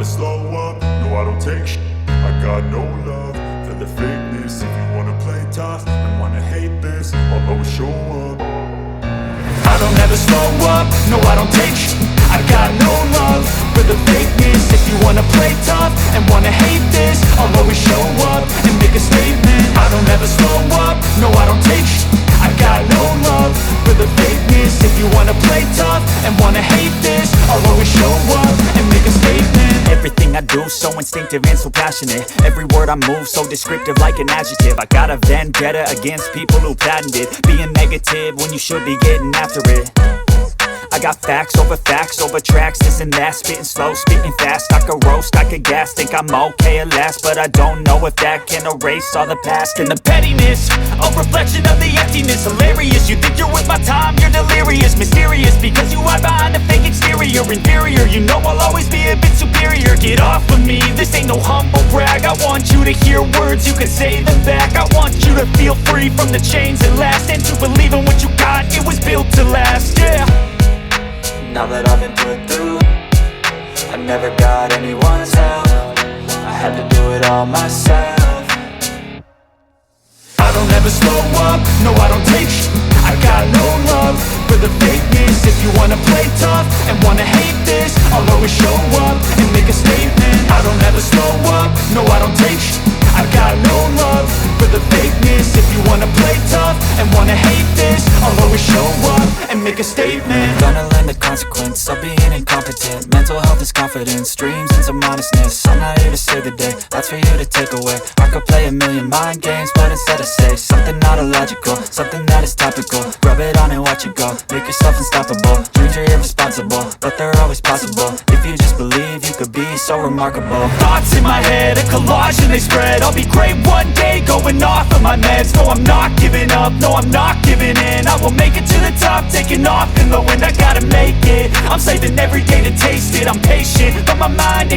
never slow up, no I don't take shit. I got no love for the fakeness. If you wanna play tough and wanna hate this, I'll always show up. I don't ever slow up, no I don't take shit. I got no love for the fakeness. If you wanna play tough and wanna hate this, I'll always show up and make a statement. I don't ever slow up, no I don't take shit. I got no love for the fakeness. If you wanna play tough and wanna hate this, I'll always show up and make a statement. Everything I do so instinctive and so passionate. Every word I move so descriptive like an adjective. I got a vendetta against people who patented being negative when you should be getting after it. I got facts over tracks, this and that. Spitting slow, spitting fast. I could roast, I could gas. Think I'm okay at last, but I don't know if that can erase all the past. And the pettiness, a reflection of the emptiness. Hilarious, you think you're with my time, you're delirious. Mysterious, because you hide behind a fake exterior. Inferior, you know I'll always be a bit superior. Get off of me, this ain't no humble brag. I want you to hear words, you can say them back. I want you to feel free from the chains that last, and to believe in what you got, it was built to last, yeah. Now that I've been put through, I never got anyone's help. I had to do it all myself. I don't ever slow up, no I don't take shit. I got no love for the fakeness. If you wanna play tough and wanna hate this, I'll always show up and make a statement. I don't ever slow up, no I don't take shit. I got no love for the fakeness. If you wanna play tough and wanna hate this, I'll always show up and make a statement. Gonna learn the consequence of being incompetent. Mental health is confidence, dreams and some honestness. I'm not here to save the day, that's for you to take away. I could play a million mind games, but instead I say something not illogical, something that is topical. Rub it on and watch it go, make yourself unstoppable. Dreams are irresponsible, but they're always possible. If you just believe, you could be so remarkable. Thoughts in my head, a collage and they spread. I'll be great one day, going off of my meds. No, I'm not giving up, no, I'm not giving in. I will make it to the top, taking off in the wind. I gotta make it, I'm saving every day to taste it. I'm patient, but my mind